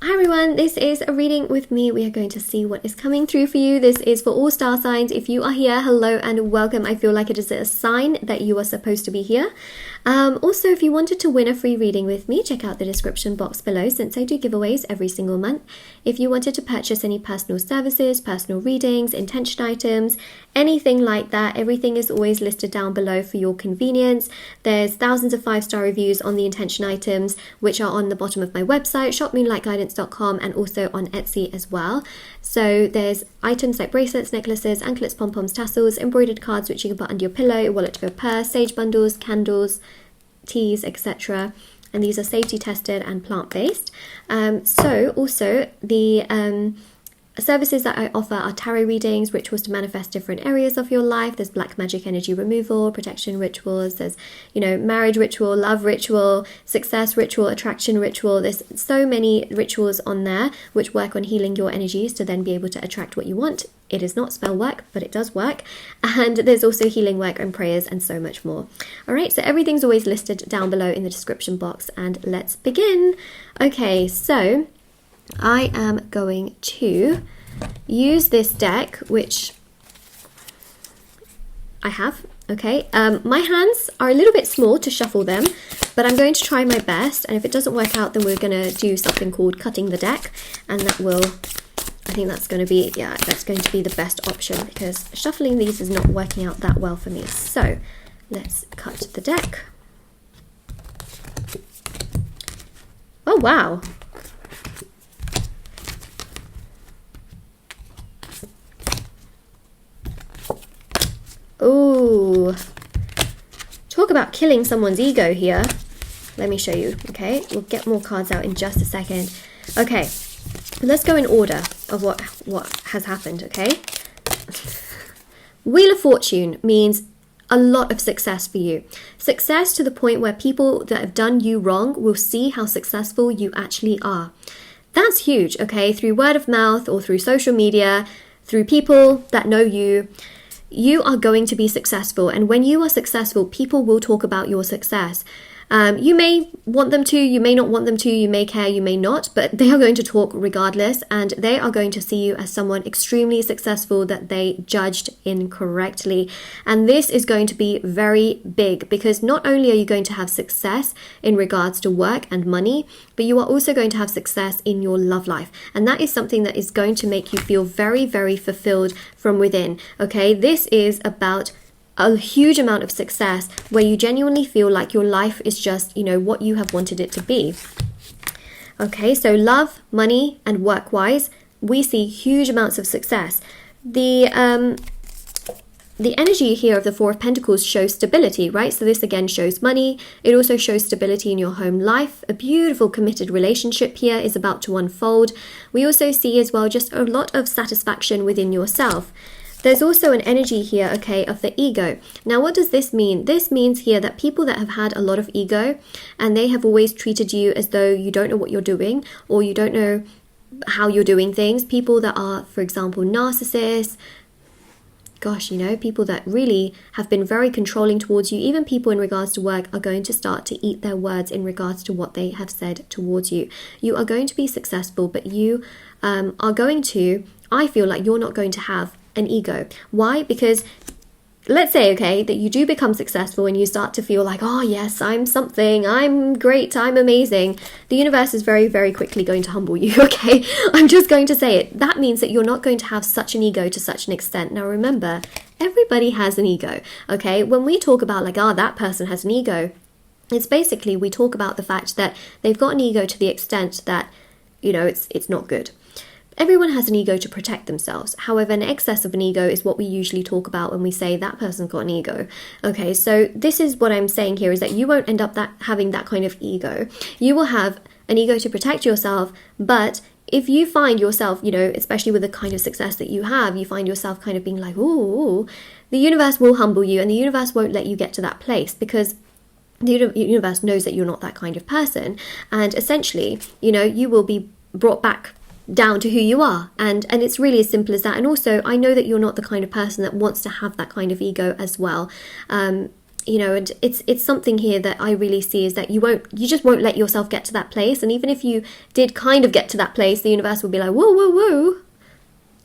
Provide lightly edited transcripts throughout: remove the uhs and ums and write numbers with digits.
Hi everyone, this is a reading with me. We are going to see what is coming through for you. This is for all star signs. If you are here, hello and welcome. I feel like it is a sign that you are supposed to be here. Also, if you wanted to win a free reading with me, check out the description box below since I do giveaways every single month. If you wanted to purchase any personal services, personal readings, intention items, anything like that, everything is always listed down below for your convenience. There's thousands of 5-star reviews on the intention items, which are on the bottom of my website, shopmoonlightguidance.com, and also on Etsy as well. So there's items like bracelets, necklaces, anklets, pom-poms, tassels, embroidered cards which you can put under your pillow, a wallet or a purse, sage bundles, candles, teas, etc. And these are safety tested and plant-based. So also the services that I offer are tarot readings, rituals to manifest different areas of your life. There's black magic energy removal, protection rituals. There's, marriage ritual, love ritual, success ritual, attraction ritual. There's so many rituals on there which work on healing your energies to then be able to attract what you want. It is not spell work, but it does work. And there's also healing work and prayers and so much more. All right, so everything's always listed down below in the description box, and let's begin. Okay, so I am going to use this deck, which I have, okay? My hands are a little bit small to shuffle them, but I'm going to try my best, and if it doesn't work out, then we're going to do something called cutting the deck, and that will, I think that's going to be, that's going to be the best option, because shuffling these is not working out that well for me. So let's cut the deck. Oh, wow. Ooh, talk about killing someone's ego here. Let me show you, okay? We'll get more cards out in just a second. Okay, let's go in order of what has happened, okay? Wheel of Fortune means a lot of success for you. Success to the point where people that have done you wrong will see how successful you actually are. That's huge, okay? Through word of mouth or through social media, through people that know you, you are going to be successful, and when you are successful, people will talk about your success. You may want them to, you may not want them to, you may care, you may not, but they are going to talk regardless, and they are going to see you as someone extremely successful that they judged incorrectly. And this is going to be very big, because not only are you going to have success in regards to work and money, but you are also going to have success in your love life. And that is something that is going to make you feel very, very fulfilled from within. Okay, this is about a huge amount of success where you genuinely feel like your life is just, what you have wanted it to be. Okay, so love, money, and work-wise, we see huge amounts of success. The energy here of the Four of Pentacles shows stability, right? So this again shows money. It also shows stability in your home life. A beautiful committed relationship here is about to unfold. We also see as well just a lot of satisfaction within yourself. There's also an energy here, okay, of the ego. Now, what does this mean? This means here that people that have had a lot of ego and they have always treated you as though you don't know what you're doing or you don't know how you're doing things. People that are, for example, narcissists, people that really have been very controlling towards you, even people in regards to work, are going to start to eat their words in regards to what they have said towards you. You are going to be successful, but you are going to, I feel like you're not going to have an ego. Why? Because let's say, okay, that you do become successful and you start to feel like, oh yes, I'm something, I'm great, I'm amazing. The universe is very, very quickly going to humble you, okay? I'm just going to say it. That means that you're not going to have such an ego to such an extent. Now remember, everybody has an ego, okay? When we talk about like, that person has an ego, it's basically, we talk about the fact that they've got an ego to the extent that, it's not good. Everyone has an ego to protect themselves. However, an excess of an ego is what we usually talk about when we say that person's got an ego. Okay, so this is what I'm saying here is that you won't end up having that kind of ego. You will have an ego to protect yourself, but if you find yourself, especially with the kind of success that you have, you find yourself kind of being like, ooh, the universe will humble you and the universe won't let you get to that place because the universe knows that you're not that kind of person. And essentially, you will be brought back down to who you are, and it's really as simple as that. And also, I know that you're not the kind of person that wants to have that kind of ego as well. you know, and it's something here that I really see is that you just won't let yourself get to that place. And even if you did kind of get to that place, the universe will be like, whoa, whoa, whoa.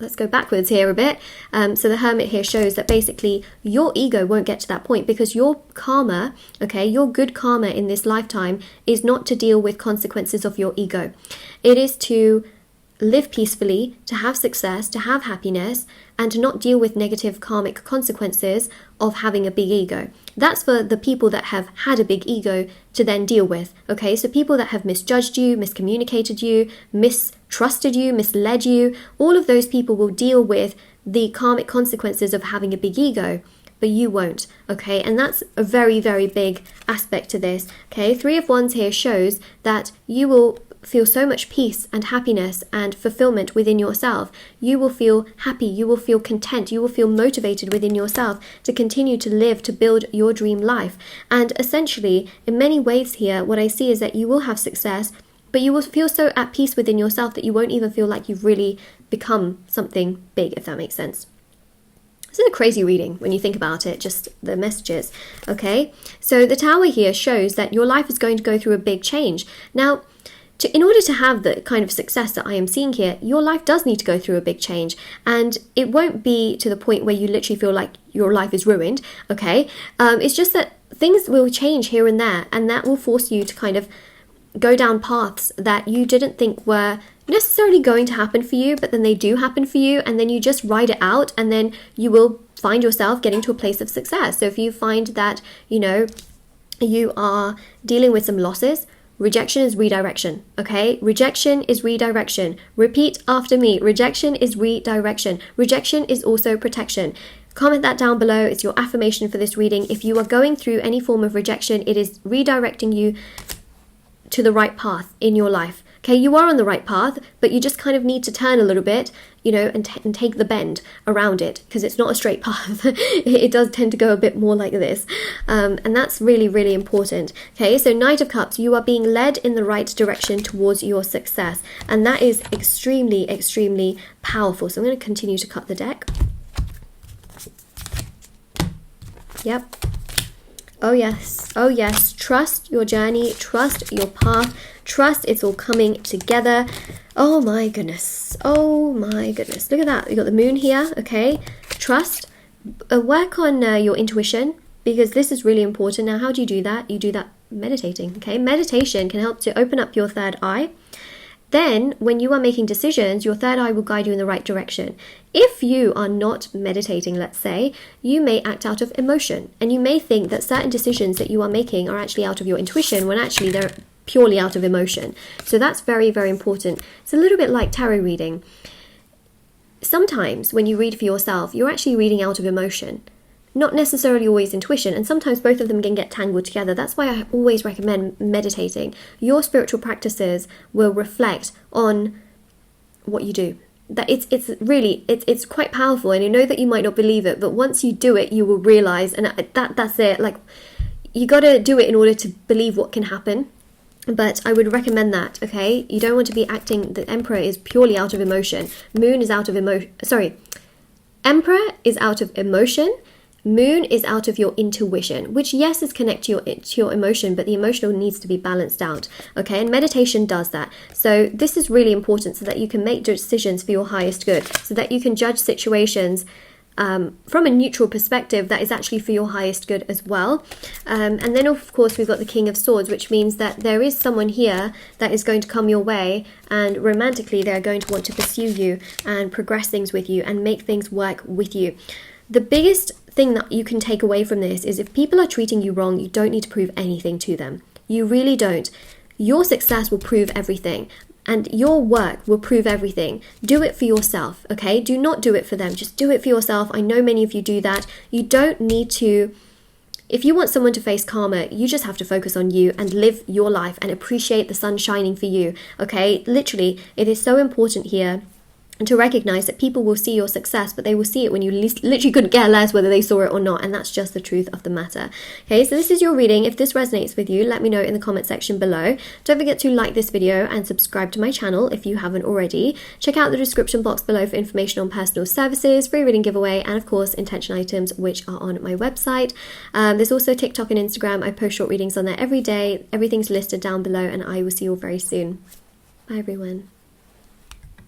Let's go backwards here a bit. So the Hermit here shows that basically your ego won't get to that point, because your karma, okay, your good karma in this lifetime is not to deal with consequences of your ego. It is to live peacefully, to have success, to have happiness, and to not deal with negative karmic consequences of having a big ego. That's for the people that have had a big ego to then deal with, okay? So people that have misjudged you, miscommunicated you, mistrusted you, misled you, all of those people will deal with the karmic consequences of having a big ego, but you won't, okay? And that's a very, very big aspect to this, okay? Three of Wands here shows that you will feel so much peace and happiness and fulfillment within yourself. You will feel happy, you will feel content, you will feel motivated within yourself to continue to live, to build your dream life. And essentially, in many ways here, what I see is that you will have success, but you will feel so at peace within yourself that you won't even feel like you've really become something big, if that makes sense. This is a crazy reading when you think about it, just the messages, okay? So the Tower here shows that your life is going to go through a big change. Now, in order to have the kind of success that I am seeing here, your life does need to go through a big change. And it won't be to the point where you literally feel like your life is ruined, okay? It's just that things will change here and there, and that will force you to kind of go down paths that you didn't think were necessarily going to happen for you, but then they do happen for you, and then you just ride it out, and then you will find yourself getting to a place of success. So if you find that, you know, you are dealing with some losses, rejection is redirection, okay? Rejection is redirection. Repeat after me. Rejection is redirection. Rejection is also protection. Comment that down below. It's your affirmation for this reading. If you are going through any form of rejection, it is redirecting you to the right path in your life. Okay, you are on the right path, but you just kind of need to turn a little bit, you know, and take the bend around it, because it's not a straight path. It does tend to go a bit more like this. And that's really, really important. Okay, so Knight of Cups, you are being led in the right direction towards your success. And that is extremely, extremely powerful. So I'm going to continue to cut the deck. Yep. Oh yes, oh yes, trust your journey, trust your path, trust it's all coming together. Oh my goodness, look at that, you got the moon here, okay, trust, work on your intuition, because this is really important. Now, how do you do that? You do that meditating, okay, meditation can help to open up your third eye. Then, when you are making decisions, your third eye will guide you in the right direction. If you are not meditating, let's say, you may act out of emotion, and you may think that certain decisions that you are making are actually out of your intuition, when actually they're purely out of emotion. So that's very, very important. It's a little bit like tarot reading. Sometimes when you read for yourself, you're actually reading out of emotion, not necessarily always intuition, and sometimes both of them can get tangled together. That's why I always recommend meditating. Your spiritual practices will reflect on what you do. That it's really quite powerful, and I know that you might not believe it, but once you do it, you will realize, and that's it. Like, you got to do it in order to believe what can happen. But I would recommend that, okay? You don't want to be acting. The Emperor is purely out of emotion. Moon is out of emotion. Sorry, Emperor is out of emotion. Moon is out of your intuition, which, yes, is connected to your emotion, but the emotional needs to be balanced out, okay? And meditation does that. So this is really important, so that you can make decisions for your highest good, so that you can judge situations from a neutral perspective that is actually for your highest good as well. And then, of course, we've got the King of Swords, which means that there is someone here that is going to come your way, and romantically they're going to want to pursue you and progress things with you and make things work with you. The biggest thing that you can take away from this is, if people are treating you wrong, you don't need to prove anything to them. You really don't. Your success will prove everything, and your work will prove everything. Do it for yourself, okay? Do not do it for them. Just do it for yourself. I know many of you do that. You don't need to. If you want someone to face karma, you just have to focus on you and live your life and appreciate the sun shining for you, okay? Literally, it is so important here and to recognize that people will see your success, but they will see it when you literally couldn't care less whether they saw it or not, and that's just the truth of the matter. Okay, so this is your reading. If this resonates with you, let me know in the comment section below. Don't forget to like this video and subscribe to my channel if you haven't already. Check out the description box below for information on personal services, free reading giveaway, and of course intention items, which are on my website. There's also TikTok and Instagram. I post short readings on there every day. Everything's listed down below, and I will see you all very soon. Bye everyone.